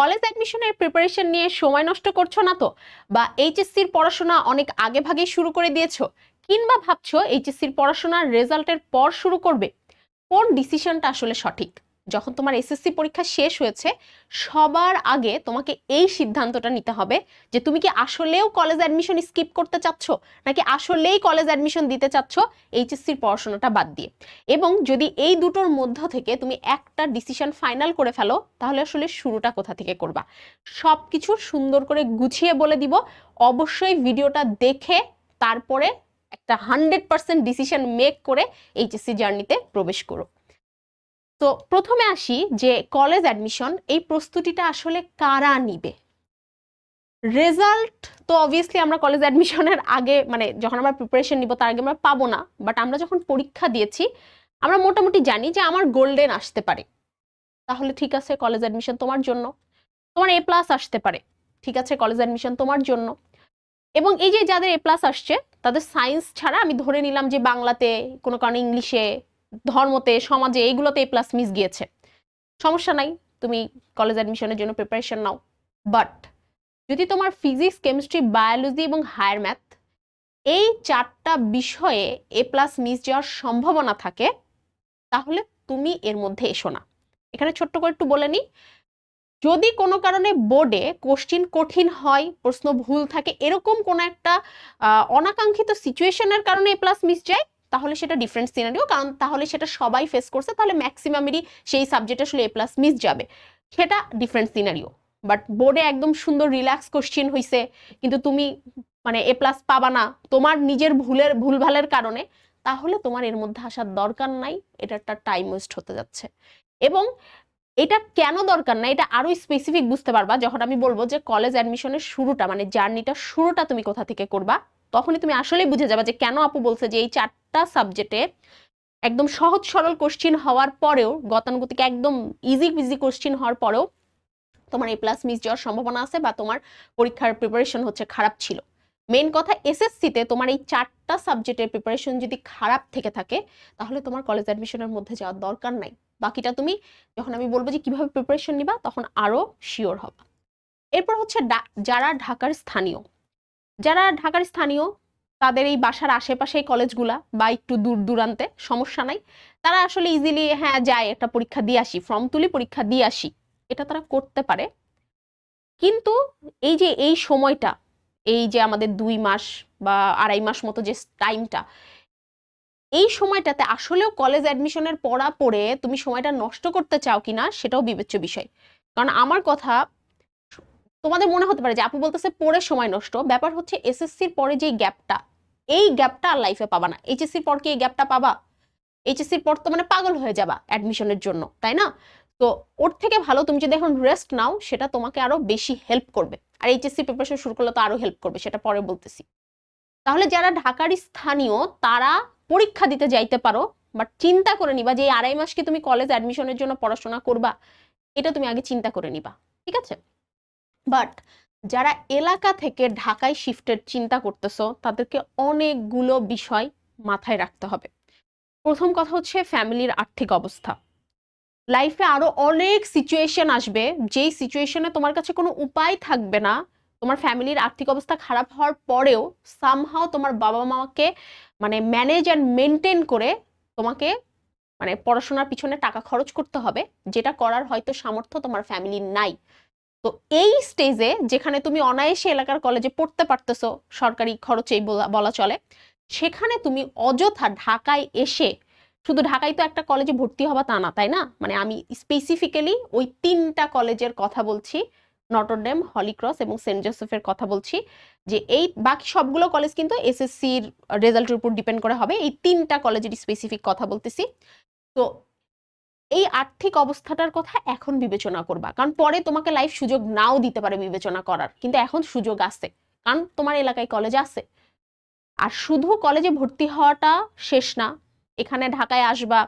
College অ্যাডমিশনের preparation নিয়ে সময় নষ্ট করছো না তো? বা এইচএসসির পড়াশোনা অনেক আগে ভাগেই শুরু করে দিয়েছো, কিংবা ভাবছো এইচএসসির পড়াশোনার রেজাল্টের পর শুরু করবে? কোন ডিসিশনটা আসলে সঠিক? যখন তোমার এসএসসি পরীক্ষা শেষ হয়েছে, সবার আগে তোমাকে এই সিদ্ধান্তটা নিতে হবে যে তুমি কি আসলেও কলেজ অ্যাডমিশন স্কিপ করতে চাচ্ছ, নাকি আসলেই কলেজ অ্যাডমিশন দিতে চাচ্ছ এইচএসসির পড়াশোনাটা বাদ দিয়ে। এবং যদি এই দুটোর মধ্য থেকে তুমি একটা ডিসিশন ফাইনাল করে ফেলো, তাহলে আসলে শুরুটা কোথা থেকে করবা সব কিছু সুন্দর করে গুছিয়ে বলে দিব। অবশ্যই ভিডিওটা দেখে তারপরে একটা 100% ডিসিশন মেক করে এইচএসসি জার্নিতে প্রবেশ করো। তো প্রথমে আসি যে কলেজ অ্যাডমিশন এই প্রস্তুতিটা আসলে কারা নিবে। রেজাল্ট তো অবভিয়াসলি আমরা কলেজ অ্যাডমিশনের আগে, মানে যখন আমরা প্রিপারেশন নিব তার আগে আমরা পাবো না, বাট আমরা যখন পরীক্ষা দিয়েছি আমরা মোটামুটি জানি যে আমার গোল্ডেন আসতে পারে, তাহলে ঠিক আছে কলেজ অ্যাডমিশন তোমার জন্য। তোমার এ প্লাস আসতে পারে, ঠিক আছে কলেজ অ্যাডমিশন তোমার জন্য। এবং এই যে যাদের এ প্লাস আসছে তাদের সায়েন্স ছাড়া আমি ধরে নিলাম যে বাংলাতে, কোনো কারণে ইংলিশে, ধর্মতে, সমাজে, এইগুলোতে এ প্লাস মিস গিয়েছে, সমস্যা নাই, তুমি কলেজ অ্যাডমিশনের জন্য প্রিপারেশন নাও। বাট যদি তোমার ফিজিক্স, কেমিস্ট্রি, বায়োলজি এবং হায়ার ম্যাথ এই চারটা বিষয়ে এ প্লাস মিস যাওয়ার সম্ভাবনা থাকে, তাহলে তুমি এর মধ্যে এসো না। এখানে ছোট্ট করে একটু বলে নিই, যদি কোনো কারণে বোর্ডে কোশ্চিন কঠিন হয়, প্রশ্ন ভুল থাকে, এরকম কোনো একটা অনাকাঙ্ক্ষিত সিচুয়েশনের কারণে এ প্লাস মিস যায়, তাহলে সেটা ডিফারেন্ট সিনারিও, কারণ তাহলে সেটা সবাই ফেস করছে, তাহলে ম্যাক্সিমামেরই সেই সাবজেক্টে আসলে এ প্লাস মিস যাবে, সেটা ডিফারেন্ট সিনারিও। বাট বোর্ডে একদম সুন্দর রিল্যাক্স কোশ্চিন হয়েছে, কিন্তু তুমি মানে এ প্লাস পাবা না তোমার নিজের ভুলভালের কারণে, তাহলে তোমার এর মধ্যে আসার দরকার নাই, এটা একটা টাইম ওয়েস্ট হতে যাচ্ছে। এবং এটা কেন দরকার না এটা আরো স্পেসিফিক বুঝতে পারবা যখন আমি বলবো যে কলেজ অ্যাডমিশনের শুরুটা, মানে জার্নিটা শুরুটা তুমি কোথা থেকে করবা। তখনই তুমি আসলেই বুঝে যাবে যে কেন আপু বলছে যে এই চারটা সাবজেক্টে একদম সহজ সরল কোশ্চিন হওয়ার পরেও, গতানুগতিক একদম ইজি ইজি কোশ্চিন হওয়ার পরেও তোমার এ প্লাস মিস যাওয়ার সম্ভাবনা আছে, বা তোমার পরীক্ষার প্রিপারেশন হচ্ছে খারাপ ছিল। মেইন কথা, এসএসসিতে তোমার এই চারটা সাবজেক্টের প্রিপারেশন যদি খারাপ থেকে থাকে, তাহলে তোমার কলেজ অ্যাডমিশনের মধ্যে যাওয়ার দরকার নাই। বাকিটা তুমি যখন আমি বলবো যে কিভাবে প্রিপারেশন নিবা, তখন আরো শিওর হবা। এরপর হচ্ছে যারা ঢাকার স্থানীয় তাদের এই বাসার আশেপাশে কলেজগুলা বা একটু দূর দূরান্তে, সমস্যা নাই, তারা আসলে ইজিলি হ্যাঁ যায়, একটা পরীক্ষা দিয়ে আসি, ফর্ম তুলি পরীক্ষা দিয়ে আসি, এটা তারা করতে পারে। কিন্তু এই যে এই সময়টা, এই যে আমাদের 2 মাস বা 2.5 মাস মতো যে টাইমটা, এই সময়টাতে আসলেও কলেজ অ্যাডমিশনের পড়া পড়ে তুমি সময়টা নষ্ট করতে চাও কিনা সেটাও বিবেচ্য বিষয়। কারণ আমার কথা, তোমাদের মনে হতে পারে যে আপু বলতেছে পড়ে সময় নষ্ট, ব্যাপার হচ্ছে এসএসসির পরে যে গ্যাপটা, এই গ্যাপটা আর লাইফে পাবা না। এইচএসসির পর কি এই গ্যাপটা পাবা? এইচএসসির পর তো মানে পাগল হয়ে যাবা অ্যাডমিশনের জন্য, তাই না? তো ওর থেকে ভালো তুমি যদি এখন রেস্ট নাও, সেটা তোমাকে আরো বেশি হেল্প করবে। আর এইচএসসি প্রিপারেশন শুরু করলে তো আরো হেল্প করবে, সেটা পরে বলতেছি। তাহলে যারা ঢাকার স্থানীয় তারা পরীক্ষা দিতে যাইতে পারো, বাট চিন্তা করে নিবা যে এই 2.5 মাস কি তুমি কলেজ অ্যাডমিশনের জন্য পড়াশোনা করবা, এটা তুমি আগে চিন্তা করে নিবা, ঠিক আছে? বাট যারা এলাকা থেকে ঢাকায় শিফটের চিন্তা করতেছো, তাদেরকে অনেকগুলো বিষয় মাথায় রাখতে হবে। প্রথম কথা হচ্ছে ফ্যামিলির আর্থিক অবস্থা। লাইফে আরো অনেক সিচুয়েশন আসবে, যেই সিচুয়েশনে তোমার কাছে কোনো উপায় থাকবে না, তোমার ফ্যামিলির আর্থিক অবস্থা খারাপ হওয়ার পরেও সামহাও তোমার বাবা মাকে মানে ম্যানেজ অ্যান্ড মেনটেন করে তোমাকে মানে পড়াশোনার পিছনে টাকা খরচ করতে হবে, যেটা করার হয়তো সামর্থ্য তোমার ফ্যামিলির নাই। তো এই স্টেজে যেখানে তুমি অনায়াসে এলাকার কলেজে পড়তে পারতেছো, সরকারি খরচেই বলা চলে, সেখানে তুমি অযথা ঢাকায় এসে, শুধু ঢাকায় তো একটা কলেজে ভর্তি হবা তা না, তাই না? মানে আমি স্পেসিফিক্যালি ওই 3টা কলেজের কথা বলছি, নটরডেম, হলিক্রস এবং সেন্ট জোসেফের কথা বলছি। যে এই বাকি সবগুলো কলেজ কিন্তু এসএসসির রেজাল্টের উপর ডিপেন্ড করে হবে, এই 3টা কলেজের স্পেসিফিক কথা বলতেছি। তো এই আর্থিক অবস্থাটার কথা এখন বিবেচনা করবা, কারণ পরে তোমাকে লাইফ সুযোগ নাও দিতে পারে বিবেচনা করার, কিন্তু এখন সুযোগ আছে, কারণ তোমার এলাকায় কলেজ আছে। আর শুধু কলেজে ভর্তি হওয়াটা শেষ না, এখানে ঢাকায় আসবা,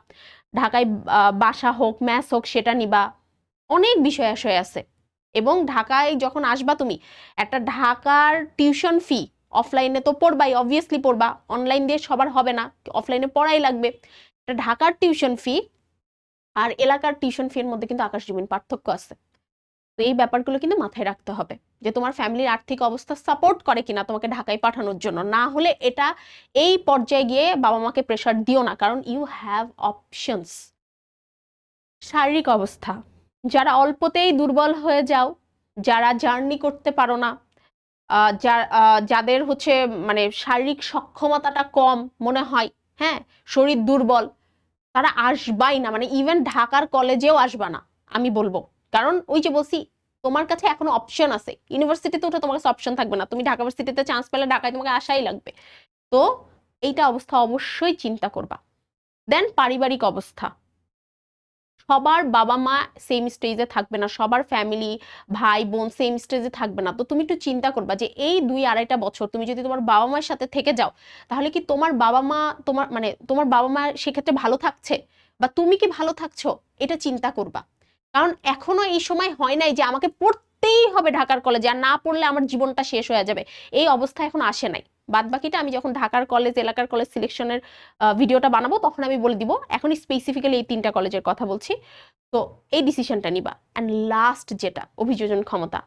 ঢাকায় বাসা হোক, ম্যাথ হোক, সেটা নিবা, অনেক বিষয় আশয় আছে। এবং ঢাকায় যখন আসবা তুমি, একটা ঢাকার টিউশন ফি, অফলাইনে তো পড়বাই, অবভিয়াসলি পড়বা, অনলাইন দিয়ে সবার হবে না, অফলাইনে পড়াই লাগবে। ঢাকার টিউশন ফি আর এলাকার টিউশন ফি এর মধ্যে কিন্তু আকাশ জমিন পার্থক্য আছে। তো এই ব্যাপারগুলো কিন্তু মাথায় রাখতে হবে যে তোমার ফ্যামিলির আর্থিক অবস্থা সাপোর্ট করে কিনা তোমাকে ঢাকায় পাঠানোর জন্য। না হলে এটা এই পর্যায়ে গিয়ে বাবা মাকে প্রেশার দিও না, কারণ ইউ হ্যাভ অপশনস। শারীরিক অবস্থা, যারা অল্পতেই দুর্বল হয়ে যাও, যারা জার্নি করতে পারো না, যাদের হচ্ছে মানে শারীরিক সক্ষমতাটা কম মনে হয়, হ্যাঁ, শরীর দুর্বল, তারা আসবাই না, মানে ইভেন ঢাকার কলেজেও আসবা না আমি বলবো। কারণ ওই যে বলছি, তোমার কাছে এখনো অপশন আছে। ইউনিভার্সিটিতে উঠে তোমার কাছে অপশন থাকবে না, তুমি ঢাকা ভার্সিটিতে চান্স পেলে ঢাকায় তোমাকে আসাই লাগবে। তো এইটা অবস্থা অবশ্যই চিন্তা করবা। দেন পারিবারিক অবস্থা, সবার বাবা মা সেম স্টেজে থাকবে না, সবার ফ্যামিলি ভাই বোন সেম স্টেজে থাকবে না। তো তুমি একটু চিন্তা করবা যে এই 2-2.5 বছর তুমি যদি তোমার বাবা মায়ের সাথে থেকে যাও, তাহলে কি তোমার বাবা মা তোমার বাবা মা সেক্ষেত্রে ভালো থাকছে, বা তুমি কি ভালো থাকছো, এটা চিন্তা করবা। কারণ এখনো এই সময় হয় নাই যে আমাকে পড়তেই হবে ঢাকার কলেজে, আর না পড়লে আমার জীবনটা শেষ হয়ে যাবে, এই অবস্থা এখন আসে নাই। বাদ বাকিটা আমি যখন ঢাকার কলেজ এলাকার কলেজ সিলেকশনের ভিডিওটা বানাবো তখন আমি বলে দিব। এখন স্পেসিফিক্যালি এই 3টা কলেজের কথা বলছি। তো এই ডিসিশনটা নিবা। অ্যান্ড লাস্ট যেটা, অভিযোজন ক্ষমতা।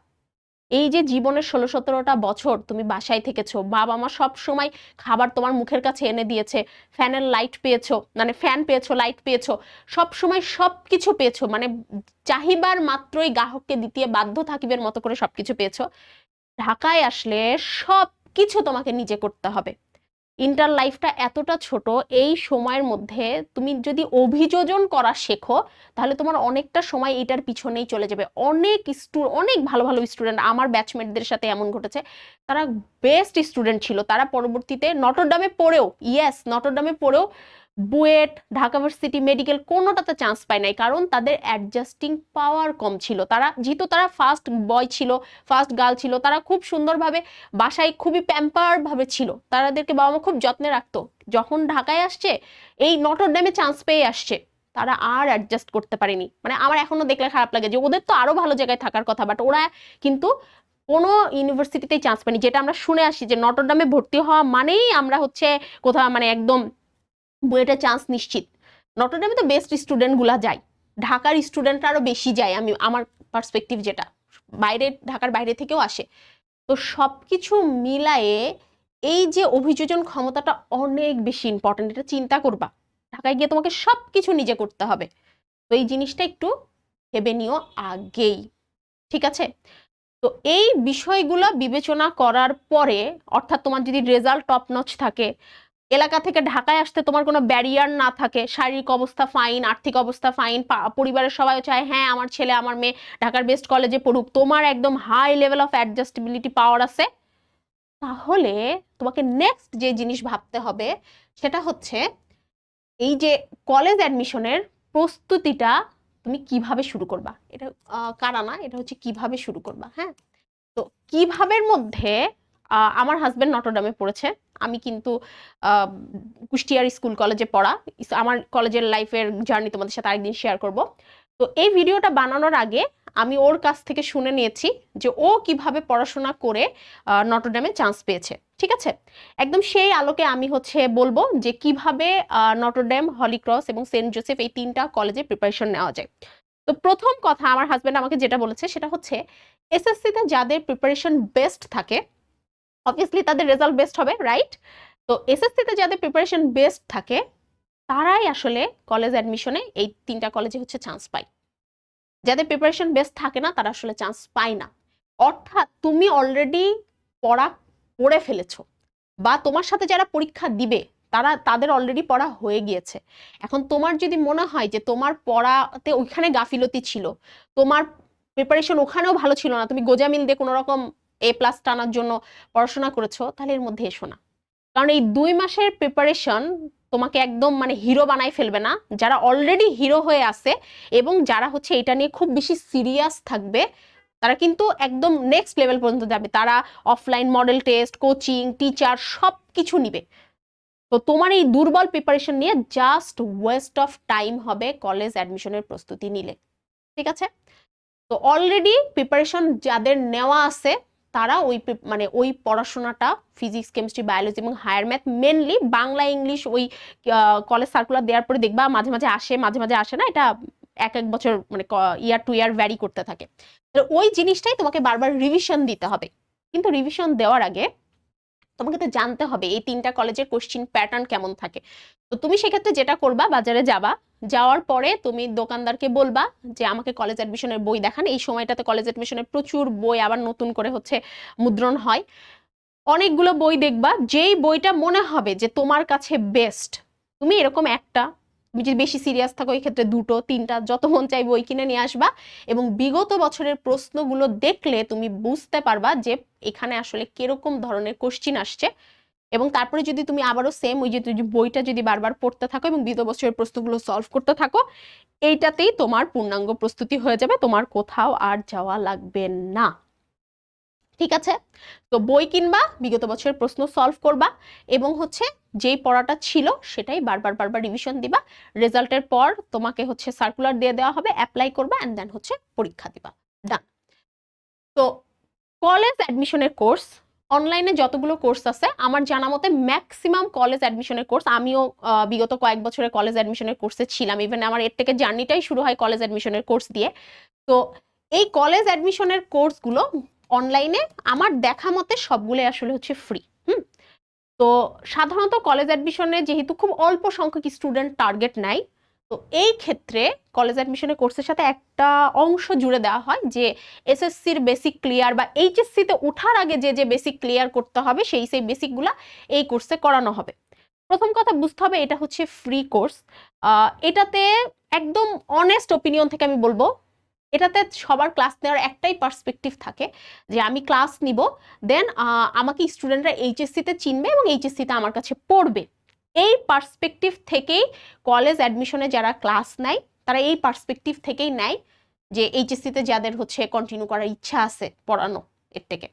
এই যে জীবনের 16-17টা বছর তুমি বাসায় থেকেছো, বাবা মা সব সময় খাবার তোমার মুখের কাছে এনে দিয়েছে, ফ্যানের লাইট পেয়েছো, মানে ফ্যান পেয়েছো, লাইট পেয়েছো, সব সময় সবকিছু পেয়েছো, মানে চাহিবার মাত্রই গ্রাহককে দিতে বাধ্য থাকিবের মতো করে সবকিছু পেয়েছো। ঢাকায় আসলে সব কিছু তোমাকে নিজে করতে হবে। ইন্টার লাইফটা এতটা ছোট, এই সময়ের মধ্যে তুমি যদি অভিযোজন করা শেখো, তাহলে তোমার অনেকটা সময় এটার পিছনেই চলে যাবে। অনেক ভালো ভালো স্টুডেন্ট আমার ব্যাচমেটদের সাথে এমন ঘটেছে, তারা বেস্ট স্টুডেন্ট ছিল, তারা পরবর্তীতে নটরডামে পড়েও, ইয়েস নটরডামে পড়েও বুয়েট, ঢাকা ভার্সিটি, মেডিকেল কোনোটাতে চান্স পায় নাই, কারণ তাদের অ্যাডজাস্টিং পাওয়ার কম ছিল। তারা যেহেতু তারা ফার্স্ট বয় ছিল, ফার্স্ট গার্ল ছিল, তারা খুব সুন্দরভাবে বাসায় খুবই প্যাম্পার ভাবে ছিল, তাদেরকে বাবা মা খুব যত্নে রাখতো। যখন ঢাকায় আসছে, এই নটরডেমে চান্স পেয়ে আসছে, তারা আর অ্যাডজাস্ট করতে পারেনি। মানে আমার এখনো দেখলে খারাপ লাগে যে ওদের তো আরো ভালো জায়গায় থাকার কথা, বাট ওরা কিন্তু কোনো ইউনিভার্সিটিতেই চান্স পায়নি। যেটা আমরা শুনে আসি যে নটরডেমে ভর্তি হওয়া মানেই আমরা হচ্ছে কোথাও মানে একদম বুয়েটের চান্স নিশ্চিত। নটরডেমে তো বেস্ট স্টুডেন্ট গুলা যায়, ঢাকার স্টুডেন্টরা আরো বেশি যায়, আমি আমার পার্সপেক্টিভ যেটা, বাইরে ঢাকার বাইরে থেকেও আসে। তো সবকিছু মিলায়ে এই যে অভিযোজন ক্ষমতাটা অনেক বেশি ইম্পর্টেন্ট, এটা চিন্তা করবা। ঢাকায় গিয়ে তোমাকে সবকিছু নিজে করতে হবে। তো এই জিনিসটা একটু ভেবে নিও আগেই, ঠিক আছে? তো এই বিষয়গুলো বিবেচনা করার পরে, অর্থাৎ তোমার যদি রেজাল্ট টপ নচ থাকে, এলাকা থেকে ঢাকায় আসতে তোমার কোনো ব্যারিয়ার না থাকে, শারীরিক অবস্থা ফাইন, আর্থিক অবস্থা ফাইন, পরিবারের সবাই চায় হ্যাঁ আমার ছেলে আমার মেয়ে ঢাকার বেস্ট কলেজে পড়ুক, তোমার একদম হাই লেভেল অফ অ্যাডজাস্টেবিলিটি পাওয়ার আছে, তাহলে তোমাকে নেক্সট যে জিনিস ভাবতে হবে সেটা হচ্ছে এই যে কলেজ অ্যাডমিশনের প্রস্তুতিটা তুমি কিভাবে শুরু করবা। এটা কারা না, এটা হচ্ছে কিভাবে শুরু করবা। হ্যাঁ, তো কিভাবের মধ্যে আমার হাজবেন্ড নটরডামে পড়েছে, আমি কিন্তু কুষ্টিয়ার স্কুল কলেজে পড়া। আমার কলেজের লাইফের জার্নি তোমাদের সাথে আরেকদিন শেয়ার করব। তো এই ভিডিওটা বানানোর আগে আমি ওর কাছ থেকে শুনে নিয়েছি যে ও কিভাবে পড়াশোনা করে নটরডেমে চান্স পেয়েছে, ঠিক আছে? একদম সেই আলোকে আমি হচ্ছে বলবো যে কিভাবে নটরডেম, হলি ক্রস এবং সেন্ট জোসেফ এই 3টা কলেজে প্রিপারেশন নেওয়া যায়। তো প্রথম কথা আমার হাজবেন্ড আমাকে যেটা বলেছে সেটা হচ্ছে এসএসসিতে যাদের প্রিপারেশন বেস্ট থাকে, অবভিয়াসলি তাদের রেজাল্ট বেস্ট হবে, রাইট? তো এসএসসিতে যাদের প্রিপারেশন বেস্ট থাকে তারাই আসলে কলেজ অ্যাডমিশনে এই 3টা কলেজে হচ্ছে চান্স পায়। যাদের প্রিপারেশন বেস্ট থাকে না তারা আসলে চান্স পায় না। অর্থাৎ তুমি অলরেডি পড়ে ফেলেছো, বা তোমার সাথে যারা পরীক্ষা দিবে তাদের অলরেডি পড়া হয়ে গিয়েছে। এখন তোমার যদি মনে হয় যে তোমার পড়াতে ওইখানে গাফিলতি ছিল, তোমার প্রিপারেশন ওখানেও ভালো ছিল না, তুমি গোজামিল দিয়ে কোনো রকম A+ টানার জন্য পড়াশোনা করেছো, তাহলে এর মধ্যে এসো না। কারণ এই 2 মাসের প্রিপারেশন তোমাকে একদম মানে হিরো বানাই ফেলবে না। যারা অলরেডি হিরো হয়ে আছে এবং যারা হচ্ছে এটা নিয়ে খুব বেশি সিরিয়াস থাকবে, তারা কিন্তু একদম নেক্সট লেভেল পর্যন্ত যাবে। তারা offline model test, coaching, teacher সবকিছু নিবে। তো তোমার এই দুর্বল প্রিপারেশন নিয়ে জাস্ট ওয়েস্ট অফ টাইম হবে কলেজ অ্যাডমিশনের প্রস্তুতি নিলে, ঠিক আছে? তো অলরেডি প্রিপারেশন যাদের নেওয়া আছে তারা ওই পড়াশোনাটা ফিজিক্স, কেমিস্ট্রি, বায়োলজি এবং higher math, mainly Bangla English ওই কলেজ সার্কুলার দেওয়ার পরে দেখবা মাঝে মাঝে আসে মাঝে মাঝে আসে না, এটা এক এক বছর মানে ইয়ার টু ইয়ার ভ্যারি করতে থাকে। তো ওই জিনিসটাই তোমাকে বারবার রিভিশন দিতে হবে। কিন্তু রিভিশন দেওয়ার আগে তোমাকে তো জানতে হবে এই 3টা কলেজের কোশ্চিন প্যাটার্ন কেমন থাকে। তো তুমি সেক্ষেত্রে যেটা করবা, বাজারে যাবা, যাওয়ার পরে তুমি দোকানদারকে বলবা যে আমাকে কলেজ অ্যাডমিশনের বই দেখান। এই সময়টাতে কলেজ অ্যাডমিশনের প্রচুর বই আবার নতুন করে হচ্ছে মুদ্রণ হয়। অনেকগুলো বই দেখবা, যেই বইটা মনে হবে যে তোমার কাছে বেস্ট, তুমি এরকম একটা, তুমি যদি বেশি সিরিয়াস থাকো এই ক্ষেত্রে 2টো 3টা যত মন চাই বই কিনে নিয়ে আসবা, এবং বিগত বছরের প্রশ্নগুলো দেখলে তুমি বুঝতে পারবা যে এখানে আসলে কিরকম ধরনের কোশ্চিন আসছে। এবং তারপরে যদি তুমি আবারও সেম ওই যে বইটা যদি বারবার পড়তে থাকো এবং বিগত বছরের প্রশ্নগুলো সলভ করতে থাকো, এইটাতেই তোমার পূর্ণাঙ্গ প্রস্তুতি হয়ে যাবে, তোমার কোথাও আর যাওয়া লাগবে না। ঠিক আছে? তো বই কিনবা, বিগত বছরের প্রশ্ন সলভ করবা, এবং হচ্ছে যেই পড়াটা ছিল সেটাই বারবার বারবার রিভিশন দিবা। রেজাল্টের পর তোমাকে হচ্ছে সার্কুলার দিয়ে দেওয়া হবে, অ্যাপ্লাই করবা, এন্ড দেন হচ্ছে পরীক্ষা দিবা। ডান। তো কলেজ অ্যাডমিশনের কোর্স, অনলাইনে যতগুলো কোর্স আছে আমার জানা মতে ম্যাক্সিমাম কলেজ অ্যাডমিশনের কোর্স, আমিও বিগত কয়েক বছরে কলেজ অ্যাডমিশনের কোর্সে ছিলাম, ইভেন আমার এর থেকে জার্নিটাই শুরু হয় কলেজ অ্যাডমিশনের কোর্স দিয়ে। তো এই কলেজ অ্যাডমিশনের কোর্সগুলো অনলাইনে আমার দেখা মতে সবগুলো আসলে হচ্ছে ফ্রি। তো সাধারণত কলেজ অ্যাডমিশনে যেহেতু খুব অল্প সংখ্যক স্টুডেন্ট টার্গেট নেয়, তো এই ক্ষেত্রে কলেজ অ্যাডমিশনের কোর্সের সাথে একটা অংশ জুড়ে দেওয়া হয় যে এসএসসির বেসিক ক্লিয়ার বা এইচএসসিতে ওঠার আগে যে যে বেসিক ক্লিয়ার করতে হবে সেই বেসিকগুলা এই কোর্সে করানো হবে। প্রথম কথা বুঝতে হবে এটা হচ্ছে ফ্রি কোর্স। এটাতে একদম অনেস্ট ওপিনিয়ন থেকে আমি বলবো, এটাতে সবার ক্লাস নেওয়ার একটাই পার্সপেক্টিভ থাকে যে আমি ক্লাস নিব, দেন আমাকে স্টুডেন্টরা এইচএসসিতে চিনবে এবং এইচএসসিতে আমার কাছে পড়বে। এই পার্সপেক্টিভ থেকেই কলেজ অ্যাডমিশনে যারা ক্লাস নেয় তারা এই পার্সপেক্টিভ থেকেই নেয় যে এইচএসসিতে যাদের হচ্ছে কন্টিনিউ করার ইচ্ছা আছে পড়ানো এর থেকে।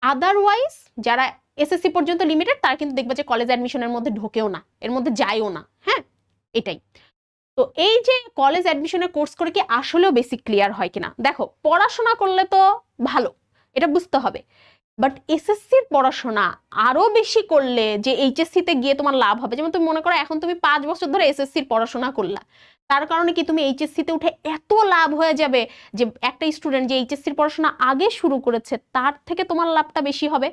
আদারওয়াইজ যারা এসএসসি পর্যন্ত লিমিটেড তারা কিন্তু দেখবে যে কলেজ অ্যাডমিশনের মধ্যে ঢোকেও না, এর মধ্যে যায়ও না। হ্যাঁ, এটাই। তো এই যে কলেজ অ্যাডমিশনের কোর্স করে কি আসলেও বেসিক ক্লিয়ার হয় কিনা, দেখো পড়াশোনা করলে তো ভালো, এটা বুঝতে হবে, বাট এসএসসির পড়াশোনা আরো বেশি করলে যে এইচএসসিতে গিয়ে তোমার লাভ হবে। যেমন তুমি মনে করো এখন তুমি 5 বছর ধরে এসএসসির পড়াশোনা করলা, তার কারণে কি তুমি এইচএসসিতে উঠে এত লাভ হয়ে যাবে যে একটা স্টুডেন্ট যে এইচএসসির পড়াশোনা আগে শুরু করেছে তার থেকে তোমার লাভটা বেশি হবে।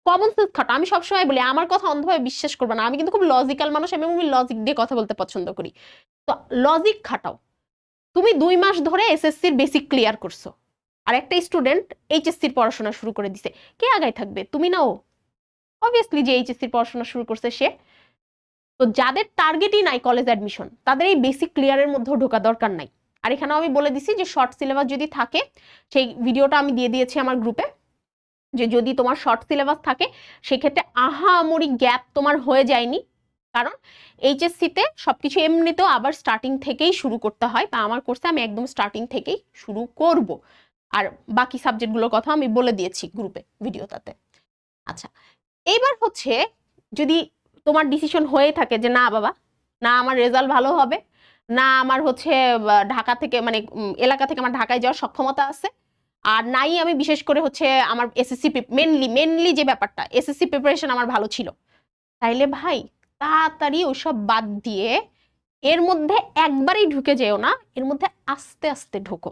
কমন সেন্স খাটো। আমি সবসময় বলি আমার কথা অন্ধভাবে বিশ্বাস করবে না, আমি কিন্তু খুব লজিক্যাল মানুষ, আমি লজিক দিয়ে কথা বলতে পছন্দ করি। তো লজিক খাটাও। তুমি 2 মাস ধরে এসএসসির বেসিক ক্লিয়ার করছো, আর একটা স্টুডেন্ট এইচএসসির পড়াশোনা শুরু করে দিছে, কে আগায় থাকবে, তুমি না ও? অবভিয়াসলি যে এইচএসসির পড়াশোনা শুরু করছে সে। তো যাদের টার্গেটই নাই কলেজ অ্যাডমিশন তাদের এই বেসিক ক্লিয়ারের মধ্যেও ঢোকা দরকার নাই। আর এখানেও আমি বলে দিছি যে শর্ট সিলেবাস যদি থাকে, সেই ভিডিওটা আমি দিয়ে দিয়েছি আমার গ্রুপে, যে যদি তোমার শর্ট সিলেবাস থাকে সেক্ষেত্রে আহামরি গ্যাপ তোমার হয়ে যায়নি, কারণ এইচএসসিতে সবকিছু এমনিতেও আবার স্টার্টিং থেকেই শুরু করতে হয়, বা আমার কোর্সে আমি একদম স্টার্টিং থেকেই শুরু করব। আর বাকি সাবজেক্টগুলোর কথা আমি বলে দিয়েছি গ্রুপে ভিডিওটাতে। আচ্ছা, এইবার হচ্ছে যদি তোমার ডিসিশন হয়ে থাকে যে না বাবা, না আমার রেজাল্ট ভালো হবে, না আমার হচ্ছে ঢাকা থেকে মানে এলাকা থেকে আমার ঢাকায় যাওয়ার সক্ষমতা আছে, আর নাই আমি বিশেষ করে হচ্ছে আমার এসএসসি মেনলি যে ব্যাপারটা এসএসসি প্রিপারেশন আমার ভালো ছিল, তাইলে ভাই তাড়াতাড়ি ওইসব বাদ দিয়ে এর মধ্যে একবারেই ঢুকে যেও না, এর মধ্যে আস্তে আস্তে ঢোকো।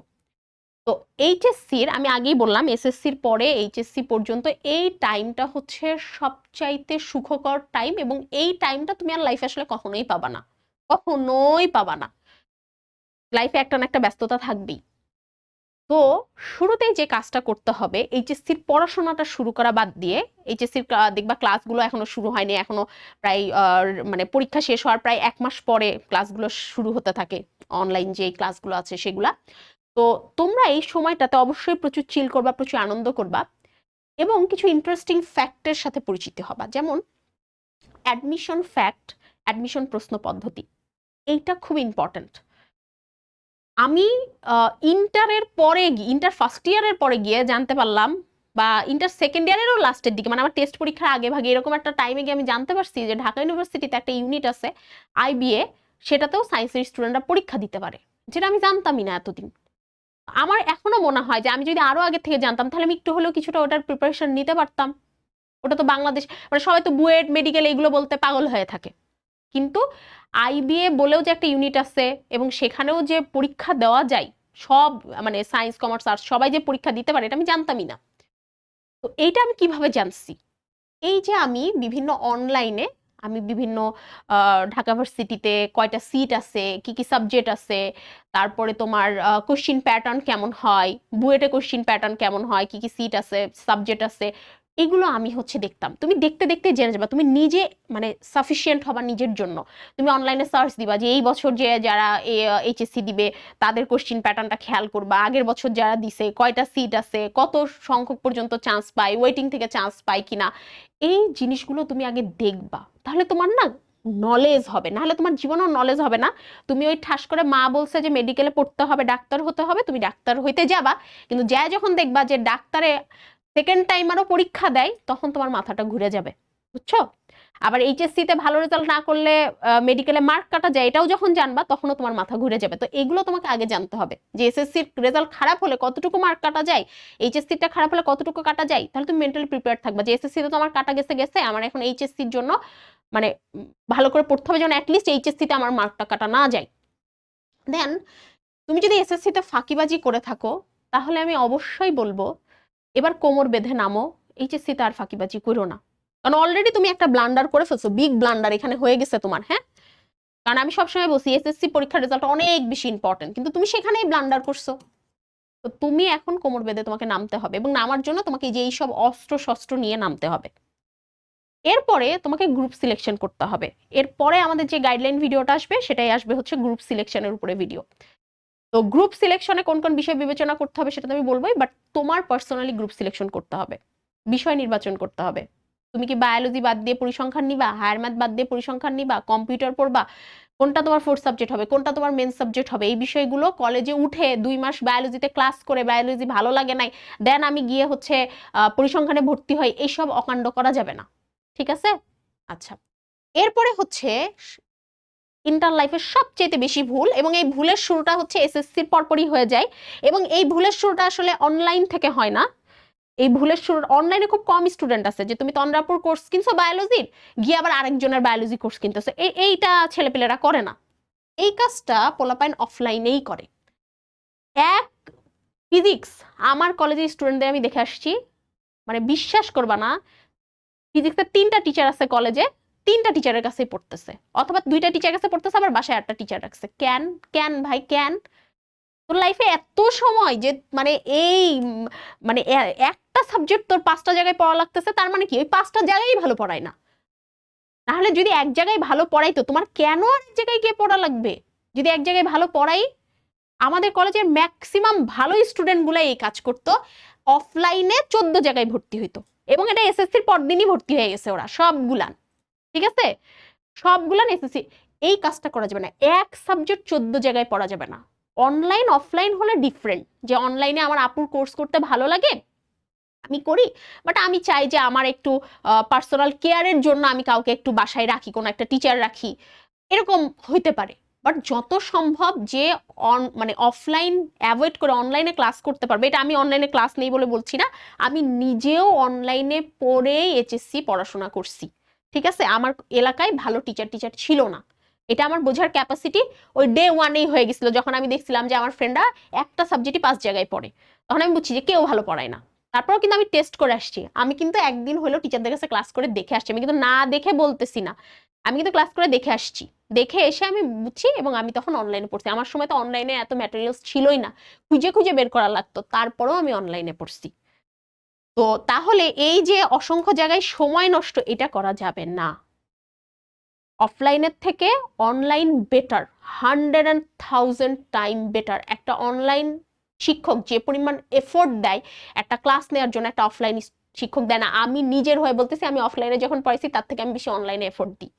তো এইচএসসির আমি আগেই বললাম এসএসসির পরে এইচএসসি পর্যন্ত এই টাইমটা হচ্ছে সবচাইতে সুখকর টাইম, এবং এই টাইমটা তুমি আর লাইফে আসলে কখনোই পাবা না, কখনোই পাবা না। লাইফে একটা না একটা ব্যস্ততা থাকবেই। তো শুরুতেই যে কাজটা করতে হবে, এইচএসসির পড়াশোনাটা শুরু করা বাদ দিয়ে, এইচএসসির দেখবা ক্লাসগুলো এখনো শুরু হয়নি, এখনো প্রায় মানে পরীক্ষা শেষ হওয়ার প্রায় 1 মাস পরে ক্লাসগুলো শুরু হতে থাকে, অনলাইন যে ক্লাসগুলো আছে সেগুলা। তো তোমরা এই সময়টাতে অবশ্যই প্রচুর চিল করবা, প্রচুর আনন্দ করবা, এবং কিছু ইন্টারেস্টিং ফ্যাক্টের সাথে পরিচিত হবা, যেমন অ্যাডমিশন ফ্যাক্ট, অ্যাডমিশন প্রশ্ন পদ্ধতি, এইটা খুব ইম্পর্ট্যান্ট। আমি ইন্টারের পরে গিয়ে, ইন্টার ফার্স্ট ইয়ারের পরে গিয়ে জানতে পারলাম, বা ইন্টার সেকেন্ড ইয়ারেরও লাস্টের দিকে, মানে আমার টেস্ট পরীক্ষার আগে ভাগে এরকম একটা টাইমে গিয়ে আমি জানতে পারছি যে ঢাকা ইউনিভার্সিটিতে একটা ইউনিট আছে আইবিএ, সেটাতেও সায়েন্সের স্টুডেন্টরা পরীক্ষা দিতে পারে, যেটা আমি জানতামই না এতদিন। আমার এখনো মনে হয় যে আমি যদি আরো আগে থেকে জানতাম তাহলে আমি একটু হলেও কিছুটা ওটার প্রিপারেশন নিতে পারতাম। ওটা তো বাংলাদেশ, মানে সবাই তো বুয়েট মেডিকেল এইগুলো বলতে পাগল হয়ে থাকে, কিন্তু আইবিএ বলেও যে একটা ইউনিট আছে এবং সেখানেও যে পরীক্ষা দেওয়া যায়, সব মানে সায়েন্স কমার্স আর্টস সবাই যে পরীক্ষা দিতে পারে এটা আমি জানতামই না। তো এইটা আমি কিভাবে জানছি? এই যে আমি বিভিন্ন অনলাইনে আমি বিভিন্ন ঢাকা ভার্সিটিতে কয়টা সিট আছে, কি কি সাবজেক্ট আছে, তারপরে তোমার কোশ্চিন প্যাটার্ন কেমন হয়, বুয়েটে কোশ্চিন প্যাটার্ন কেমন হয়, কি কি সিট আছে, সাবজেক্ট আছে, এগুলো আমি হচ্ছে দেখতাম। তুমি দেখতে দেখতে জেনে যাবা, তুমি নিজে মানে সাফিসিয়েন্ট হবা নিজের জন্য। তুমি অনলাইনে সার্চ দিবা যে এই বছর যে যারা এইচএসসি দিবে তাদের কোশ্চিন প্যাটার্নটা খেয়াল করবা, আগের বছর যারা দিছে কয়টা সিট আছে, কত সংখ্যক পর্যন্ত চান্স পায়, ওয়েটিং থেকে চান্স পায় কিনা, এই জিনিসগুলো তুমি আগে দেখবা, তাহলে তোমার না নলেজ হবে, নাহলে তোমার জীবনেও নলেজ হবে না। তুমি ওই ঠাস করে মা বলছে যে মেডিকেলে পড়তে হবে, ডাক্তার হতে হবে, তুমি ডাক্তার হইতে যাবা, কিন্তু যা যখন দেখবা যে ডাক্তারে সেকেন্ড টাইম আরো পরীক্ষা দেয়, তখন তোমার মাথাটা ঘুরে যাবে, বুঝছো? আবার এইচএসসি তে ভালো রেজাল্ট না করলে মেডিকেলে মার্ক কাটা যায়, এটাও যখন জানবা তখনও তোমার মাথা ঘুরে যাবে। তো এগুলো তোমাকে আগে জানতে হবে যে এসএসসির রেজাল্ট খারাপ হলে কতটুকু মার্ক কাটা যায়, এইচএসসিটা খারাপ হলে কতটুকু কাটা যায়, তাহলে তুমি মেন্টালি প্রিপেয়ার থাকবা যে এসএসসি তে তো আমার কাটা গেছে গেছে, আমার এখন এইচএসসির জন্য মানে ভালো করে পড়তে হবে যেন অ্যাটলিস্ট এইচএসসি তে আমার মার্কটা কাটা না যায়। দেন তুমি যদি এসএসসি তে ফাঁকিবাজি করে থাকো, তাহলে আমি অবশ্যই বলবো এবার কোমর বেঁধে নামো, এইচএসসি তে আর ফাঁকিবাজি করো না। কারণ অলরেডি তুমি একটা ব্লান্ডার করে ফেলছো, বিগ ব্লান্ডার এখানে হয়ে গেছে তোমার। হ্যাঁ, কারণ আমি সবসময় বলছি এসএসসি পরীক্ষার রেজাল্ট অনেক বেশি ইম্পর্টেন্ট, কিন্তু তুমি সেখানেই ব্লান্ডার করছো। তো তুমি এখন কোমর বেঁধে তোমাকে নামতে হবে, এবং নামার জন্য তোমাকে যে এইসব অস্ত্র শস্ত্র নিয়ে নামতে হবে। এরপরে তোমাকে গ্রুপ সিলেকশন করতে হবে। এরপরে আমাদের যে গাইডলাইন ভিডিওটা আসবে সেটাই আসবে হচ্ছে গ্রুপ সিলেকশনের উপরে ভিডিও। তো গ্রুপ সিলেকশনে কোন কোন বিষয় বিবেচনা করতে হবে সেটা তো আমি বলবোই, বাট তোমার পার্সোনালি গ্রুপ সিলেকশন করতে হবে, বিষয় নির্বাচন করতে হবে। তুমি কি বায়োলজি বাদ দিয়ে পরিসংখ্যান নিবা, হায়ার ম্যাথ বাদ দিয়ে পরিসংখ্যান নিবা, কম্পিউটার পড়বা, কোনটা তোমার ফোর্থ সাবজেক্ট হবে, কোনটা তোমার মেন সাবজেক্ট হবে, এই বিষয়গুলো কলেজে উঠে 2 মাস বায়োলজিতে ক্লাস করে বায়োলজি ভালো লাগে নাই দেন আমি গিয়ে হচ্ছে পরিসংখ্যানে ভর্তি হই, এইসব অকাণ্ড করা যাবে না, ঠিক আছে? আচ্ছা, এরপরে হচ্ছে ইন্টার লাইফের সবচেয়ে বেশি ভুল, এবং এই ভুলের শুরুটা হচ্ছে এসএসসির পরপরই হয়ে যায়, এবং এই ভুলের শুরুটা আসলে অনলাইন থেকে হয় না। এই ভুলের শুরু অনলাইনে খুব কম স্টুডেন্ট আছে যে তুমি তন্দ্রাপুর কোর্স কিনছো বায়োলজির, গিয়ে আবার আরেকজনের বায়োলজি কোর্স কিনতেছো, এইটা ছেলেপেলেরা করে না। এই কাজটা পোলাপাইন অফলাইনেই করে। এক ফিজিক্স আমার কলেজের স্টুডেন্টদের আমি দেখে আসছি, মানে বিশ্বাস করবা না, ফিজিক্সের 3টা টিচার আছে কলেজে, 3টা টিচারের কাছে পড়তেছে, অথবা 2টা টিচার কাছে পড়তেছে, আবার বাসায় 8টা টিচার রাখছে। কেন কেন ভাই কেন? তোর লাইফে এত সময় যে মানে এই মানে একটা সাবজেক্ট তোর 5টা জায়গায় পড়া লাগতেছে, তার মানে কি ওই 5টা জায়গায় ভালো পড়ায় না? তাহলে যদি এক জায়গায় ভালো পড়াই তো তোমার কেন আরেক জায়গায় গিয়ে পড়া লাগবে? যদি এক জায়গায় ভালো পড়াই, আমাদের কলেজের ম্যাক্সিমাম ভালো স্টুডেন্ট গুলো এই কাজ করতো, অফলাইনে 14 জায়গায় ভর্তি হইতো, এবং এটা এসএসসির পরদিনই ভর্তি হয়ে গেছে ওরা সবগুলান, ঠিক আছে? সবগুলান এসএসসি। এই কাজটা করা যাবে না, এক সাবজেক্ট 14 জায়গায় পড়া যাবে না। অনলাইন অফলাইন হলে ডিফারেন্ট, যে অনলাইনে আমার আপুর কোর্স করতে ভালো লাগে আমি করি, বাট আমি চাই যে আমার একটু পার্সোনাল কেয়ারের জন্য আমি কাউকে একটু বাসায় রাখি, কোনো একটা টিচার রাখি, এরকম হইতে পারে। বাট যত সম্ভব যে মানে অফলাইন অ্যাভয়েড করে অনলাইনে ক্লাস করতে পারবে। এটা আমি অনলাইনে ক্লাস নেই বলে বলছি না, আমি নিজেও অনলাইনে পড়ে এইচএসসি পড়াশোনা করছি, ঠিক আছে? আমার এলাকায় ভালো টিচার ছিল না, এটা আমার বোঝার ক্যাপাসিটি ওই ডে ওয়ানেই হয়ে গেছিল, যখন আমি দেখছিলাম যে আমার ফ্রেন্ডরা একটা সাবজেক্টই 5 জায়গায় পড়ে, তখন আমি বুঝছি যে কেউ ভালো পড়ায় না। তারপরেও কিন্তু আমি টেস্ট করে আসছি, আমি কিন্তু একদিন হলেও টিচারদের কাছে ক্লাস করে দেখে আসছি, আমি কিন্তু না দেখে বলতেছি না, আমি কিন্তু ক্লাস করে দেখে আসছি, দেখে এসে আমি বুঝছি, এবং আমি তখন অনলাইনে পড়ছি। আমার সময় তো অনলাইনে এত ম্যাটেরিয়ালস ছিলই না, খুঁজে খুঁজে বের করা লাগতো, তারপরেও আমি অনলাইনে পড়ছি। তো তাহলে এই যে অসংখ্য জায়গায় সময় নষ্ট, এটা করা যাবে না। অফলাইনের থেকে অনলাইন বেটার, 100,000 টাইম বেটার। একটা অনলাইন শিক্ষক যে পরিমাণ এফোর্ট দেয় একটা ক্লাস নেওয়ার জন্য, একটা অফলাইন শিক্ষক দেয় না। আমি নিজের হয়ে বলতেছি, আমি অফলাইনে যখন পড়াইছি তার থেকে আমি বেশি অনলাইনে এফোর্ট দিই,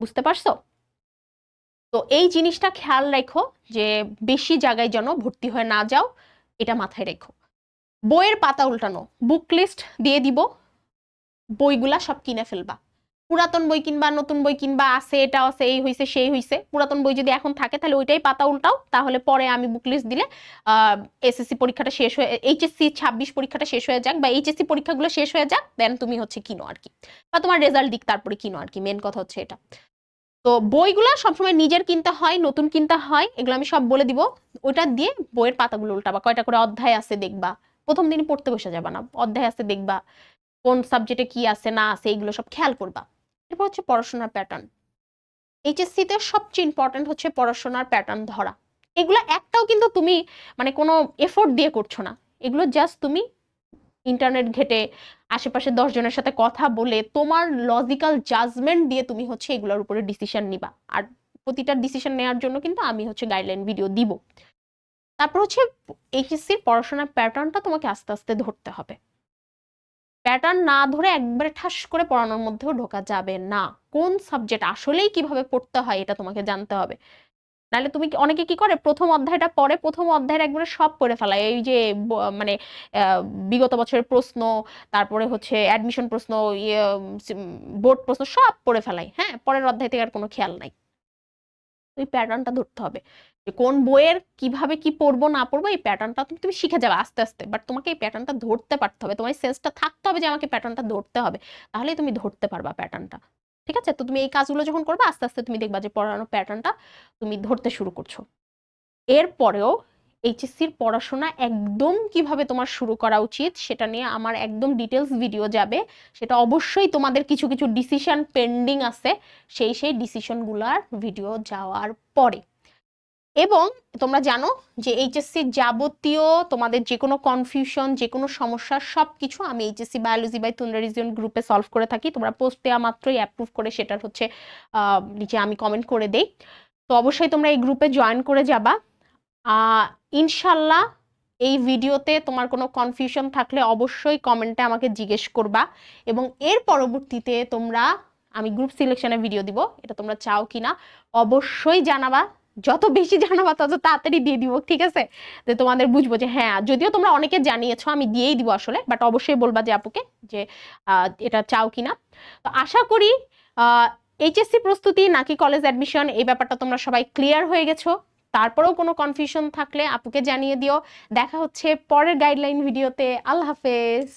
বুঝতে পারছো? তো এই জিনিসটা খেয়াল রাখো যে বেশি জায়গায় যেন ভর্তি হয়ে না যাও, এটা মাথায় রেখো। বইয়ের পাতা উল্টানো, বুক লিস্ট দিয়ে দিব, বইগুলা সব কিনে ফেলবা। পুরাতন বই কিনবা, নতুন বই কিনবা, আছে এটা আছে, এই হইছে সেই হইছে, পুরাতন বই যদি এখন থাকে তাহলে ওইটাই পাতা উল্টাও, তাহলে পরে আমি বুক লিস্ট দিলে এসএসসি পরীক্ষাটা শেষ হয়ে, এইচএসসি 26 পরীক্ষাটা শেষ হয়ে যাক, বা এইচএসসি পরীক্ষাগুলো শেষ হয়ে যাক, দেন তুমি হচ্ছে কিনো আর কি, বা তোমার রেজাল্ট দিক তারপরে কিনো আর কি, মেন কথা হচ্ছে এটা। তো বইগুলো সবসময় নিজের কিনতে হয়, নতুন কিনতে হয়, এগুলো আমি সব বলে দিব। ওটা দিয়ে বইয়ের পাতাগুলো উল্টাবা, কয়টা করে অধ্যায় আছে দেখবা, প্রথম দিনই পড়তে বসে যাবা না, অধ্যায় আছে দেখবা, কোন সাবজেক্টে কি আছে না আছে এইগুলো সব খেয়াল করবা। এরপর হচ্ছে পড়াশোনার প্যাটার্ন। এইচএসসি তে সবচেয়ে ইম্পর্টেন্ট হচ্ছে পড়াশোনার প্যাটার্ন ধরা। এগুলো একটাও কিন্তু তুমি মানে কোনো এফোর্ট দিয়ে করছো না, এগুলো জাস্ট তুমি ইন্টারনেট ঘেটে আশেপাশে 10 জনের সাথে কথা বলে তোমার লজিক্যাল জাজমেন্ট দিয়ে তুমি হচ্ছে এগুলোর উপরে ডিসিশন নিবা। আর প্রতিটা ডিসিশন নেওয়ার জন্য কিন্তু আমি হচ্ছে গাইডলাইন ভিডিও দিব। তারপর হচ্ছে এইচএসসির পড়াশোনার প্যাটার্নটা তোমাকে আস্তে আস্তে ধরতে হবে। প্যাটার্ন না ধরে একবারে ঠাস করে পড়ানোর মধ্যেও ঢোকা যাবে না। কোন সাবজেক্ট আসলেই কিভাবে পড়তে হয় এটা তোমাকে জানতে হবে। নাহলে তুমি অনেকে কি করে প্রথম অধ্যায়টা পড়ে, প্রথম অধ্যায়ের একবারে সব পড়ে ফেলায়, এই যে মানে বিগত বছরের প্রশ্ন, তারপরে হচ্ছে অ্যাডমিশন প্রশ্ন, ইয়ে বোর্ড প্রশ্ন সব পড়ে ফেলাই, হ্যাঁ, পরের অধ্যায় থেকে আর কোনো খেয়াল নাই। ওই প্যাটার্নটা ধরতে হবে যে কোন বইয়ের কিভাবে কি পড়বো না পড়বো, এই প্যাটার্নটা তুমি শিখে যাবে আস্তে আস্তে, বাট তোমাকে এই প্যাটার্নটা ধরতে পারতে হবে, তোমার সেন্সটা থাকতে হবে যে আমাকে প্যাটার্নটা ধরতে হবে, তাহলেই তুমি ধরতে পারবা প্যাটার্নটা। ঠিক আছে, তো তুমি এই কাজগুলো যখন করবে আস্তে আস্তে তুমি দেখবা যে পড়ানোর প্যাটার্নটা তুমি ধরতে শুরু করছো। এরপরেও এইচএসসির পড়াশোনা একদম কিভাবে তোমার শুরু করা উচিত সেটা নিয়ে আমার একদম ডিটেলস ভিডিও যাবে। সেটা অবশ্যই তোমাদের কিছু কিছু ডিসিশন পেন্ডিং আছে, সেই ডিসিশনগুলোর ভিডিও যাওয়ার পরে। এবং তোমরা জানো যে এইচএসসি যাবতীয় তোমাদের যে কোনো কনফিউশন, যে কোনো সমস্যা সবকিছু আমি HSC biology by tundra region গ্রুপে সলভ করে থাকি। তোমরা পোস্ট দেওয়া মাত্রই অ্যাপ্রুভ করে সেটার হচ্ছে নিচে আমি কমেন্ট করে দেই। তো অবশ্যই তোমরা এই গ্রুপে জয়েন করে যাবা। ইনশাল্লাহ এই ভিডিওতে তোমার কোনো কনফিউশন থাকলে অবশ্যই কমেন্টে আমাকে জিজ্ঞেস করবা, এবং এর পরবর্তীতে তোমরা আমি গ্রুপ সিলেকশনের ভিডিও দিব, এটা তোমরা চাও কিনা অবশ্যই জানাবা। যত বেশি জানাবা তত তাড়াতাড়ি দিয়ে দিব, ঠিক আছে? যে তোমাদের বুঝবো যে হ্যাঁ, যদিও তোমরা অনেকে জানিয়েছো আমি দিয়েই দিব আসলে, বাট অবশ্যই বলবা যে আপুকে যে এটা চাও কিনা। তো আশা করি এইচএসসি প্রস্তুতি নাকি কলেজ অ্যাডমিশন এই ব্যাপারটা তোমরা সবাই ক্লিয়ার হয়ে গেছো। তারপরেও কোনো কনফিউশন থাকলে আপুকে জানিয়ে দিও। দেখা হচ্ছে পরের গাইডলাইন ভিডিওতে। আল্লাহ হাফেজ।